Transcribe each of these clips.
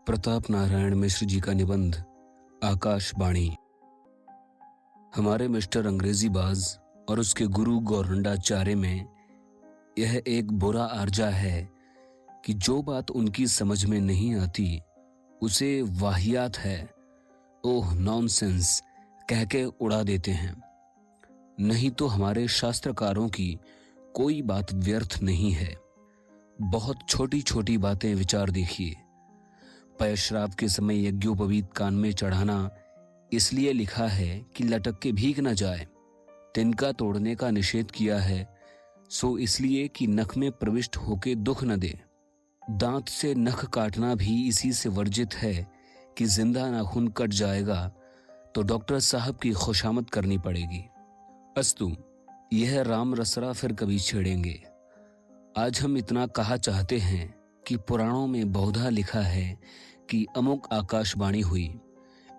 प्रताप नारायण मिश्र जी का निबंध आकाशवाणी। हमारे मिस्टर अंग्रेजी बाज और उसके गुरु गौरंडाचार्य में यह एक बुरा आर्जा है कि जो बात उनकी समझ में नहीं आती उसे वाहियात है, ओह नॉनसेंस कह के उड़ा देते हैं। नहीं तो हमारे शास्त्रकारों की कोई बात व्यर्थ नहीं है। बहुत छोटी छोटी बातें विचार देखिए। पयश्राप के समय यज्ञोपवीत कान में चढ़ाना इसलिए लिखा है कि लटक के भीग न जाए। तिनका तोड़ने का निषेध किया है सो इसलिए कि नख में प्रविष्ट होके दुख न दे। दांत से नख काटना भी इसी से वर्जित है कि जिंदा नाखून कट जाएगा तो डॉक्टर साहब की खुशामद करनी पड़ेगी। अस्तु, यह राम रसरा फिर कभी छेड़ेंगे। आज हम इतना कहा चाहते हैं कि पुराणों में बहुधा लिखा है कि अमुक आकाशवाणी हुई।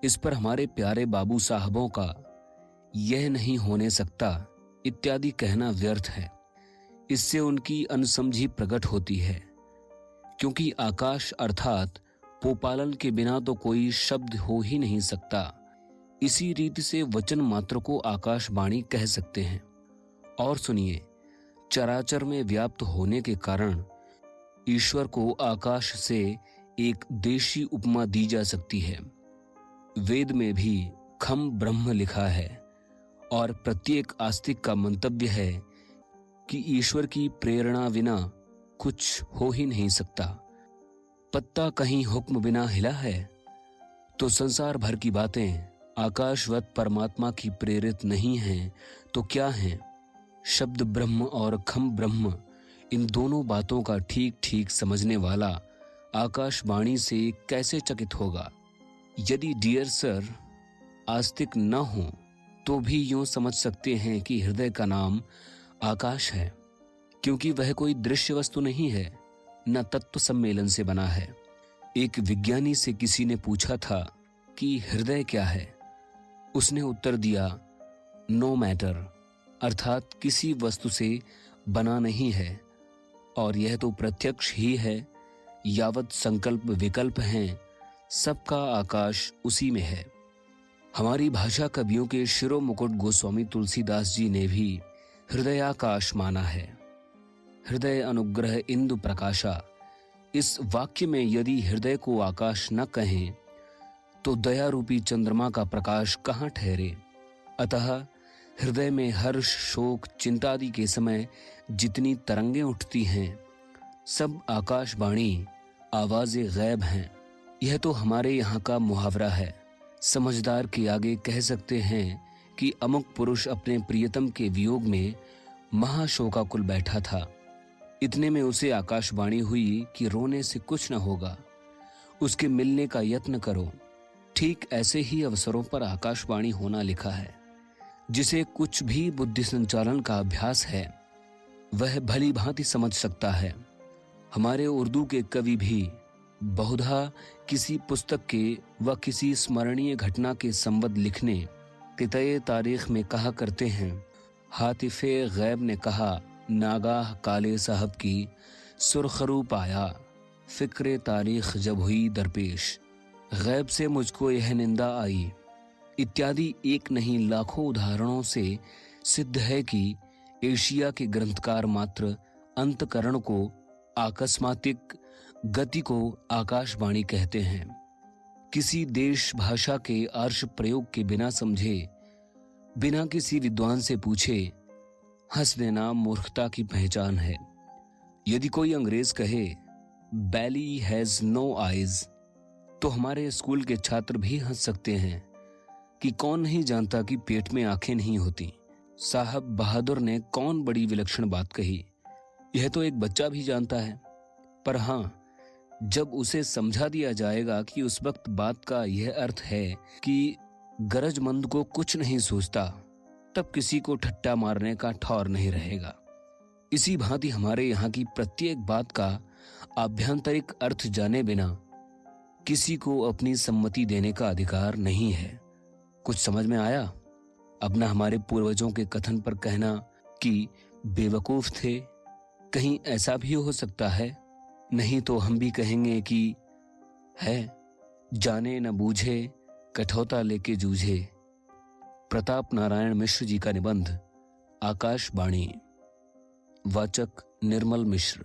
इस पर हमारे प्यारे बाबू साहबों का यह नहीं होने सकता इत्यादि कहना व्यर्थ है। इससे उनकी अनसमझी प्रकट होती है, क्योंकि आकाश अर्थात पोपालन के बिना तो कोई शब्द हो ही नहीं सकता। इसी रीति से वचन मात्र को आकाशवाणी कह सकते हैं। और सुनिए, चराचर में व्याप्त होने के कारण ईश्वर को आकाश से एक देशी उपमा दी जा सकती है। वेद में भी खम ब्रह्म लिखा है और प्रत्येक आस्तिक का मंतव्य है कि ईश्वर की प्रेरणा बिना कुछ हो ही नहीं सकता। पत्ता कहीं हुक्म बिना हिला है तो संसार भर की बातें आकाशवत परमात्मा की प्रेरित नहीं हैं तो क्या हैं? शब्द ब्रह्म और खम ब्रह्म, इन दोनों बातों का ठीक ठीक समझने वाला आकाशवाणी से कैसे चकित होगा? यदि डियर सर आस्तिक न हो तो भी यूं समझ सकते हैं कि हृदय का नाम आकाश है, क्योंकि वह कोई दृश्य वस्तु नहीं है, न तत्व सम्मेलन से बना है। एक विज्ञानी से किसी ने पूछा था कि हृदय क्या है? उसने उत्तर दिया, नो मैटर, अर्थात किसी वस्तु से बना नहीं है। और यह तो प्रत्यक्ष ही है। यावत संकल्प विकल्प हैं, सबका आकाश उसी में है। हमारी भाषा कवियों के शिरो मुकुट गोस्वामी तुलसीदास जी ने भी हृदयाकाश माना है। हृदय अनुग्रह इंदु प्रकाशा, इस वाक्य में यदि हृदय को आकाश न कहें तो दया रूपी चंद्रमा का प्रकाश कहाँ ठहरे? अतः हृदय में हर्ष शोक चिंतादि के समय जितनी तरंगें उठती हैं, सब आकाशवाणी आवाज़े गैब हैं। यह तो हमारे यहाँ का मुहावरा है। समझदार के आगे कह सकते हैं कि अमुक पुरुष अपने प्रियतम के वियोग में महाशोकाकुल बैठा था। इतने में उसे आकाशवाणी हुई कि रोने से कुछ न होगा, उसके मिलने का यत्न करो। ठीक ऐसे ही अवसरों पर आकाशवाणी होना लिखा है। जिसे कुछ भी बुद्धि संचालन का अभ्यास है वह भली भांति समझ सकता है। हमारे उर्दू के कवि भी बहुधा किसी पुस्तक के व किसी स्मरणीय घटना के संबंध लिखने के तय तारीख में कहा करते हैं, हातिफे गैब ने कहा, नागाह काले साहब की सुरखरू पाया, फिक्रे तारीख जब हुई दरपेश, गैब से मुझको यह निंदा आई इत्यादि एक नहीं लाखों उदाहरणों से सिद्ध है कि एशिया के ग्रंथकार मात्र अंतकरण को, आकस्मातिक गति को आकाशवाणी कहते हैं। किसी देश भाषा के अर्श प्रयोग के बिना समझे, बिना किसी विद्वान से पूछे हंस देना मूर्खता की पहचान है। यदि कोई अंग्रेज कहे बैली हैज नो आईज तो हमारे स्कूल के छात्र भी हंस सकते हैं कि कौन नहीं जानता कि पेट में आंखें नहीं होती। साहब बहादुर ने कौन बड़ी विलक्षण बात कही, यह तो एक बच्चा भी जानता है। पर हाँ, जब उसे समझा दिया जाएगा कि उस वक्त बात का यह अर्थ है कि गरजमंद को कुछ नहीं सूझता, तब किसी को ठट्टा मारने का ठौर नहीं रहेगा। इसी भांति हमारे यहाँ की प्रत्येक बात का आभ्यंतरिक अर्थ जाने बिना किसी को अपनी सम्मति देने का अधिकार नहीं है। कुछ समझ में आया? अब न हमारे पूर्वजों के कथन पर कहना कि बेवकूफ थे, कहीं ऐसा भी हो सकता है? नहीं तो हम भी कहेंगे कि है जाने न बूझे कठौता लेके जूझे। प्रताप नारायण मिश्र जी का निबंध आकाशवाणी। वाचक निर्मल मिश्र।